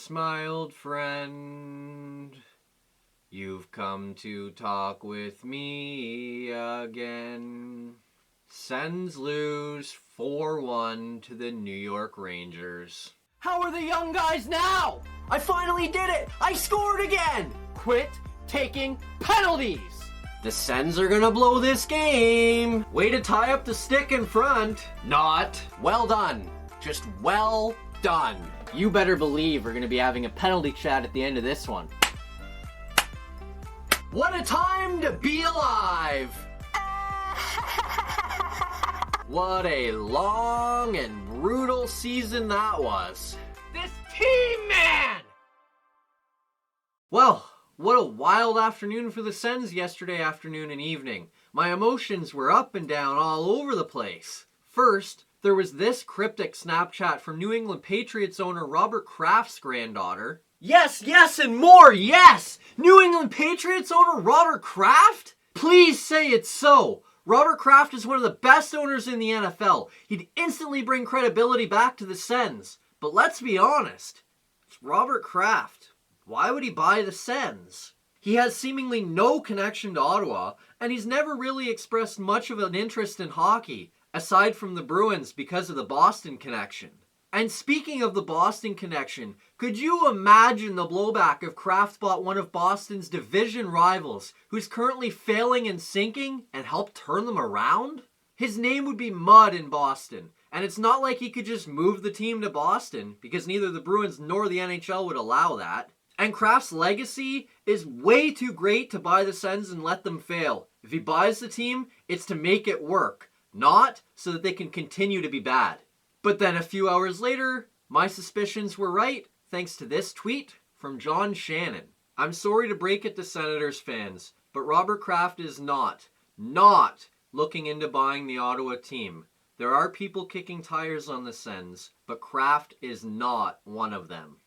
Yes, my old friend, you've come to talk with me again. Sens lose 4-1 to the New York Rangers. How are the young guys now? I finally did it! I scored again! Quit taking penalties! The Sens are gonna blow this game. Way to tie up the stick in front. Not. Well done. Just well done. You better believe we're gonna be having a penalty chat at the end of this one. What a time to be alive! What a long and brutal season that was. This team, man! Well, what a wild afternoon for the Sens yesterday afternoon and evening. My emotions were up and down all over the place. First, there was this cryptic Snapchat from New England Patriots owner Robert Kraft's granddaughter. Yes, and more, yes! New England Patriots owner Robert Kraft? Please say it's so. Robert Kraft is one of the best owners in the NFL. He'd instantly bring credibility back to the Sens. But let's be honest, it's Robert Kraft. Why would he buy the Sens? He has seemingly no connection to Ottawa, and he's never really expressed much of an interest in hockey, aside from the Bruins because of the Boston connection. And speaking of the Boston connection, could you imagine the blowback if Kraft bought one of Boston's division rivals, who's currently failing and sinking, and helped turn them around? His name would be mud in Boston, and it's not like he could just move the team to Boston, because neither the Bruins nor the NHL would allow that. And Kraft's legacy is way too great to buy the Sens and let them fail. If he buys the team, it's to make it work, not so that they can continue to be bad. But then a few hours later, my suspicions were right, thanks to this tweet from John Shannon. I'm sorry to break it to Senators fans, but Robert Kraft is not looking into buying the Ottawa team. There are people kicking tires on the Sens, but Kraft is not one of them.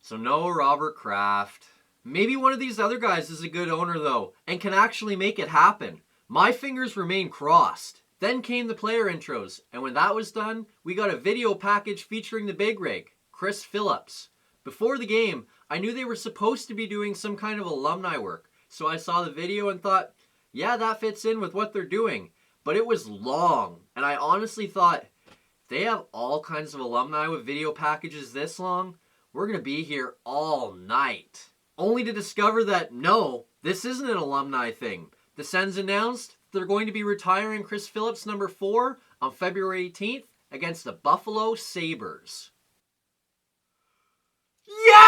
So no Robert Kraft. Maybe one of these other guys is a good owner though, and can actually make it happen. My fingers remain crossed. Then came the player intros, and when that was done, we got a video package featuring the big rig, Chris Phillips. Before the game, I knew they were supposed to be doing some kind of alumni work, so I saw the video and thought, yeah, that fits in with what they're doing. But it was long, and I honestly thought, if they have all kinds of alumni with video packages this long, we're going to be here all night. Only to discover that, no, this isn't an alumni thing. The Sens announced they're going to be retiring Chris Phillips number 4 on February 18th against the Buffalo Sabres. Yes!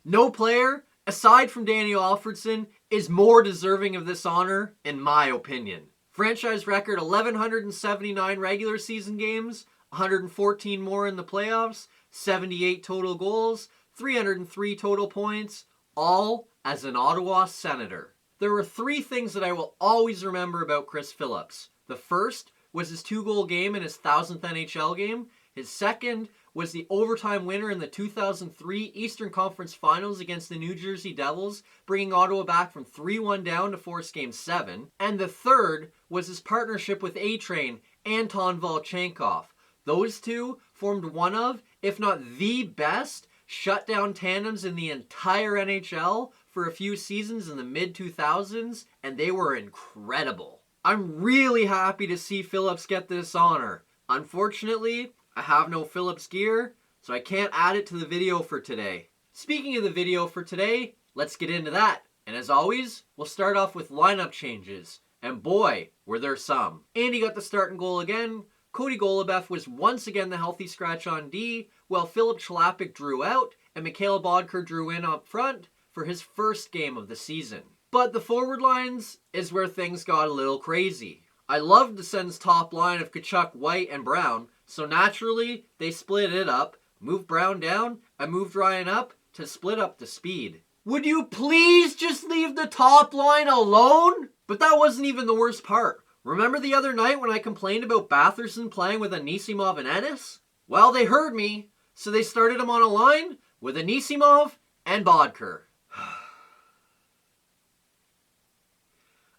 No player, aside from Daniel Alfredsson, is more deserving of this honor, in my opinion. Franchise record 1,179 regular season games, 114 more in the playoffs, 78 total goals, 303 total points, all as an Ottawa Senator. There were 3 things that I will always remember about Chris Phillips. The first was his 2-goal game in his 1000th NHL game. His second was the overtime winner in the 2003 Eastern Conference Finals against the New Jersey Devils, bringing Ottawa back from 3-1 down to force Game 7. And the third was his partnership with A-Train, Anton Volchenkov. Those two formed one of, if not the best, shutdown tandems in the entire NHL for a few seasons in the mid-2000s, and they were incredible. I'm really happy to see Phillips get this honor. Unfortunately, I have no Phillips gear, so I can't add it to the video for today. Speaking of the video for today, let's get into that. And as always, we'll start off with lineup changes. And boy, were there some. Andy got the starting goal again. Cody Golubeff was once again the healthy scratch on D, while Philip Chlapik drew out, and Mikhail Bodker drew in up front for his first game of the season. But the forward lines is where things got a little crazy. I loved the Sens' top line of Tkachuk, White, and Brown, so naturally they split it up, moved Brown down, and moved Ryan up to split up the speed. Would you please just leave the top line alone? But that wasn't even the worst part. Remember the other night when I complained about Batherson playing with Anisimov and Ennis? Well, they heard me, so they started him on a line with Anisimov and Bodker.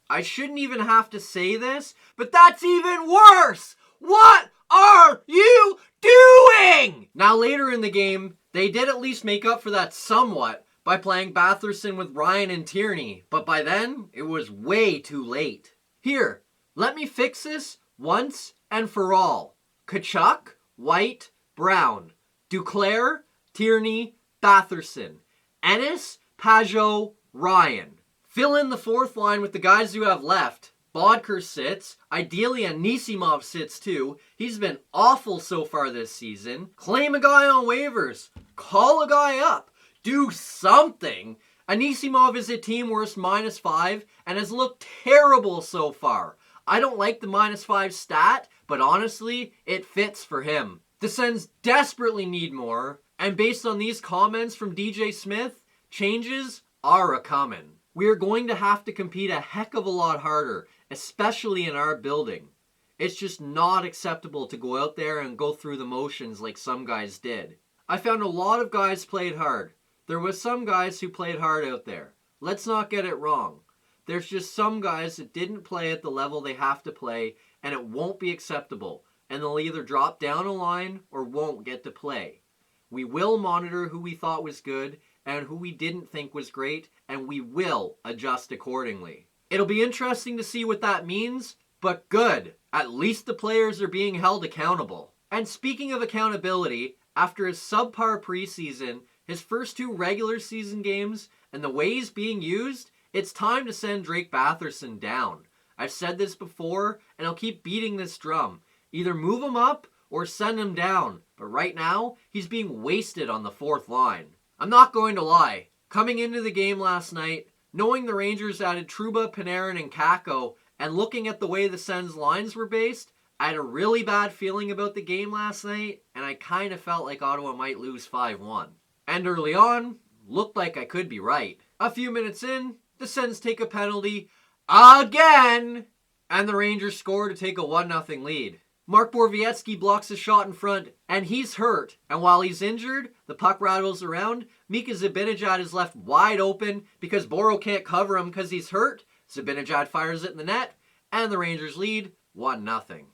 I shouldn't even have to say this, but that's even worse! What are you doing? Now later in the game, they did at least make up for that somewhat by playing Batherson with Ryan and Tierney, but by then, it was way too late. Here, let me fix this once and for all. Tkachuk, White, Brown. Duclair, Tierney, Batherson. Ennis, Pajot, Ryan. Fill in the fourth line with the guys you have left. Bodker sits. Ideally, Anisimov sits too. He's been awful so far this season. Claim a guy on waivers. Call a guy up. Do something. Anisimov is at team worst -5 and has looked terrible so far. I don't like the -5 stat, but honestly, it fits for him. The Sens desperately need more, and based on these comments from DJ Smith, changes are a-comin'. We are going to have to compete a heck of a lot harder, especially in our building. It's just not acceptable to go out there and go through the motions like some guys did. I found a lot of guys played hard. There was some guys who played hard out there. Let's not get it wrong. There's just some guys that didn't play at the level they have to play, and it won't be acceptable, and they'll either drop down a line or won't get to play. We will monitor who we thought was good and who we didn't think was great, and we will adjust accordingly. It'll be interesting to see what that means, but good. At least the players are being held accountable. And speaking of accountability, after his subpar preseason, his first 2 regular season games, and the way he's being used, it's time to send Drake Batherson down. I've said this before, and I'll keep beating this drum. Either move him up or send him down, but right now, he's being wasted on the fourth line. I'm not going to lie. Coming into the game last night, knowing the Rangers added Trouba, Panarin, and Kakko, and looking at the way the Sens lines were based, I had a really bad feeling about the game last night, and I kind of felt like Ottawa might lose 5-1. And early on, looked like I could be right. A few minutes in, the Sens take a penalty again, and the Rangers score to take a 1-0 lead. Mark Borowiecki blocks a shot in front, and he's hurt. And while he's injured, the puck rattles around. Mika Zibanejad is left wide open because Boro can't cover him because he's hurt. Zibanejad fires it in the net, and the Rangers lead 1-0.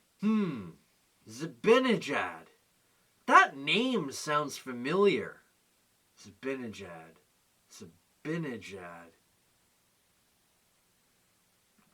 Zibanejad. That name sounds familiar. Zibanejad.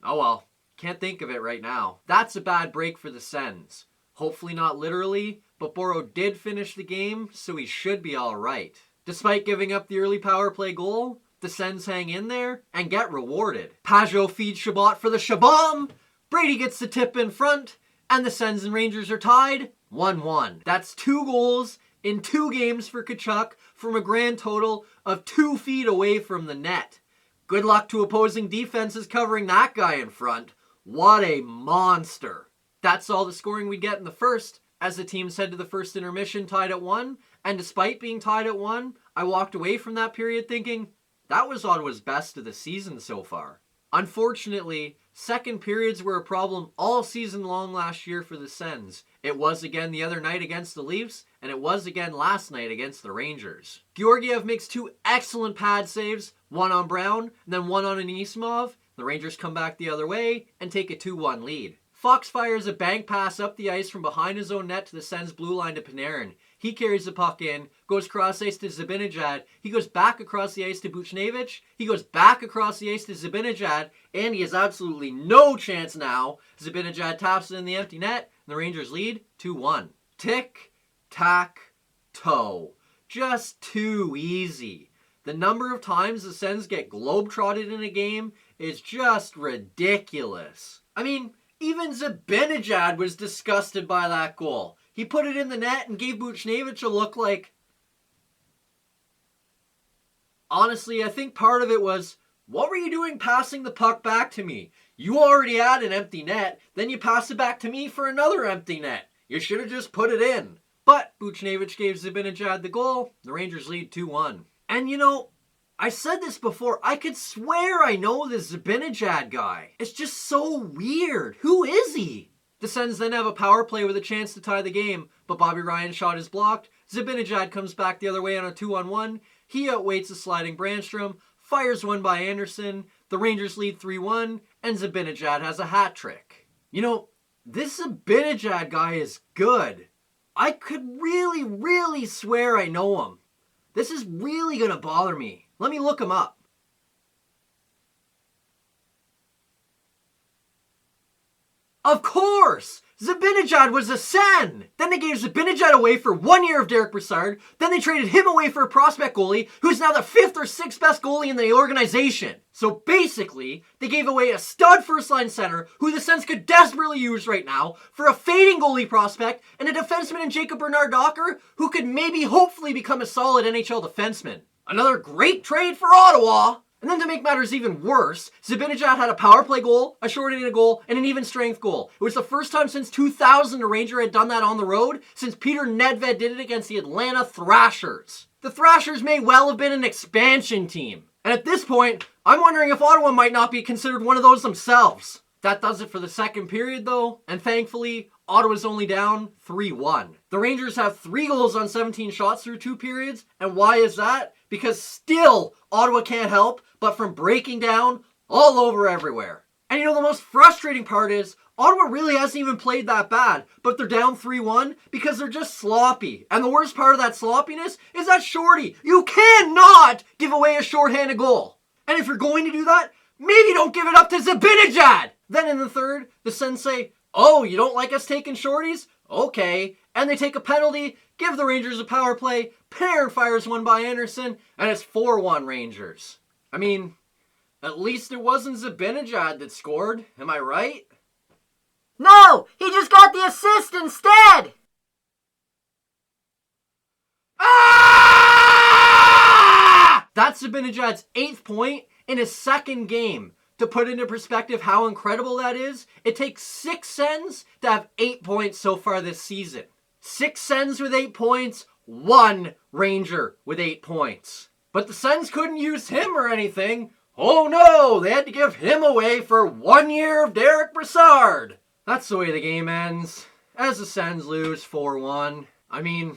Oh well. Can't think of it right now. That's a bad break for the Sens. Hopefully not literally, but Boro did finish the game, so he should be alright. Despite giving up the early power play goal, the Sens hang in there and get rewarded. Pajot feeds Chabot for the Shabam, Brady gets the tip in front, and the Sens and Rangers are tied 1-1. That's 2 goals in 2 games for Tkachuk from a grand total of 2 feet away from the net. Good luck to opposing defenses covering that guy in front. What a monster. That's all the scoring we get in the first, as the teams head to the first intermission tied at 1, and despite being tied at 1, I walked away from that period thinking, that was Ottawa's best of the season so far. Unfortunately, second periods were a problem all season long last year for the Sens. It was again the other night against the Leafs, and it was again last night against the Rangers. Georgiev makes 2 excellent pad saves, one on Brown, and then one on Anisimov. The Rangers come back the other way and take a 2-1 lead. Fox fires a bank pass up the ice from behind his own net to the Sens blue line to Panarin. He carries the puck in, goes cross ice to Zibanejad. He goes back across the ice to Buchnevich. He goes back across the ice to Zibanejad, and he has absolutely no chance now. Zibanejad taps it in the empty net, and the Rangers lead 2-1. Tic-tac-toe. Just too easy. The number of times the Sens get globetrotted in a game is just ridiculous. I mean, even Zibanejad was disgusted by that goal. He put it in the net and gave Buchnevich a look like... Honestly, I think part of it was, what were you doing passing the puck back to me? You already had an empty net, then you pass it back to me for another empty net. You should have just put it in. But Buchnevich gave Zibanejad the goal. The Rangers lead 2-1. And you know, I said this before, I could swear I know this Zibanejad guy. It's just so weird. Who is he? The Sens then have a power play with a chance to tie the game, but Bobby Ryan's shot is blocked. Zibanejad comes back the other way on a 2-on-1. He outweights the sliding Brandstrom, fires one by Anderson. The Rangers lead 3-1, and Zibanejad has a hat trick. You know, This Zibanejad guy is good. I could really swear I know him. This is really gonna bother me. Let me look him up. Of course! Zibanejad was a Sen! Then they gave Zibanejad away for 1 year of Derek Brassard. Then they traded him away for a prospect goalie who's now the 5th or 6th best goalie in the organization. So basically, they gave away a stud first-line center who the Sens could desperately use right now for a fading goalie prospect and a defenseman in Jacob Bernard-Docker who could maybe hopefully become a solid NHL defenseman. Another great trade for Ottawa! And then to make matters even worse, Zibanejad had a power play goal, a shorthanded goal, and an even strength goal. It was the first time since 2000 a Ranger had done that on the road, since Peter Nedved did it against the Atlanta Thrashers. The Thrashers may well have been an expansion team. And at this point, I'm wondering if Ottawa might not be considered one of those themselves. That does it for the second period though, and thankfully, Ottawa's only down 3-1. The Rangers have 3 goals on 17 shots through 2 periods, and why is that? Because still, Ottawa can't help but from breaking down all over everywhere. And you know, the most frustrating part is, Ottawa really hasn't even played that bad, but they're down 3-1 because they're just sloppy. And the worst part of that sloppiness is that shorty. You cannot give away a shorthanded goal. And if you're going to do that, maybe don't give it up to Zibanejad. Then in the third, the Sens say, oh, you don't like us taking shorties? Okay. And they take a penalty, give the Rangers a power play, Panarin fires one by Anderson, and it's 4-1 Rangers. I mean, at least it wasn't Zibanejad that scored, am I right? No! He just got the assist instead! Ah! That's Zibanejad's 8th point in his second game. To put into perspective how incredible that is, it takes 6 Sens to have 8 points so far this season. 6 Sens with 8 points, 1 Ranger with 8 points. But the Sens couldn't use him or anything. Oh no, they had to give him away for 1 year of Derek Brassard. That's the way the game ends, as the Sens lose 4-1. I mean,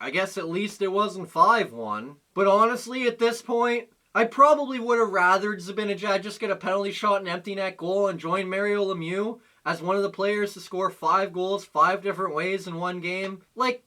I guess at least it wasn't 5-1. But honestly, at this point, I probably would have rathered Zibanejad just get a penalty shot and empty net goal and join Mario Lemieux as one of the players to score 5 goals 5 different ways in one game. Like,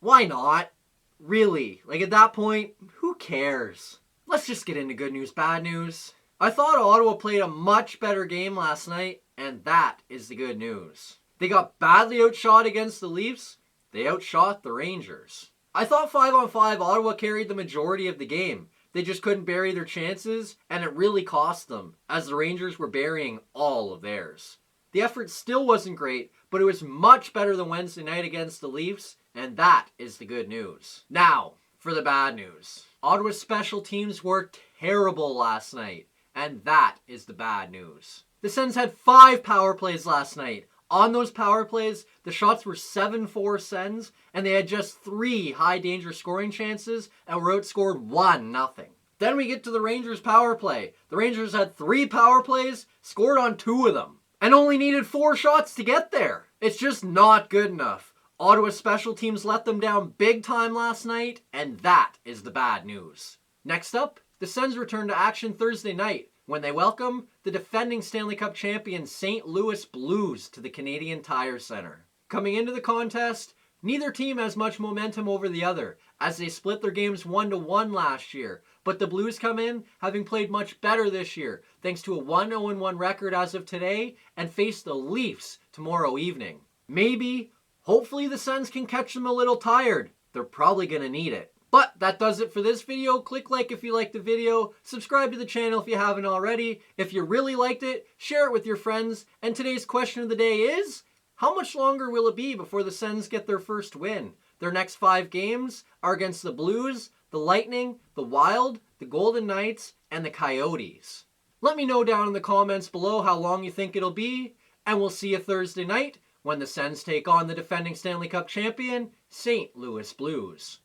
why not? Really? Like, at that point, who cares? Let's just get into good news, bad news. I thought Ottawa played a much better game last night, and that is the good news. They got badly outshot against the Leafs. They outshot the Rangers. I thought 5-on-5 Ottawa carried the majority of the game. They just couldn't bury their chances, and it really cost them, as the Rangers were burying all of theirs. The effort still wasn't great, but it was much better than Wednesday night against the Leafs, and that is the good news. Now, for the bad news. Ottawa's special teams were terrible last night, and that is the bad news. The Sens had 5 power plays last night. On those power plays, the shots were 7-4 Sens, and they had just 3 high-danger scoring chances and were outscored 1-0. Then we get to the Rangers' power play. The Rangers had 3 power plays, scored on 2 of them, and only needed 4 shots to get there. It's just not good enough. Ottawa's special teams let them down big time last night, and that is the bad news. Next up, the Sens return to action Thursday night, when they welcome the defending Stanley Cup champion St. Louis Blues to the Canadian Tire Center. Coming into the contest, neither team has much momentum over the other, as they split their games 1-1 last year, but the Blues come in having played much better this year, thanks to a 1-0-1 record as of today, and face the Leafs tomorrow evening. Maybe, hopefully the Sens can catch them a little tired. They're probably going to need it. But that does it for this video. Click like if you liked the video. Subscribe to the channel if you haven't already. If you really liked it, share it with your friends. And today's question of the day is, how much longer will it be before the Sens get their first win? Their next 5 games are against the Blues, the Lightning, the Wild, the Golden Knights, and the Coyotes. Let me know down in the comments below how long you think it'll be. And we'll see you Thursday night when the Sens take on the defending Stanley Cup champion, St. Louis Blues.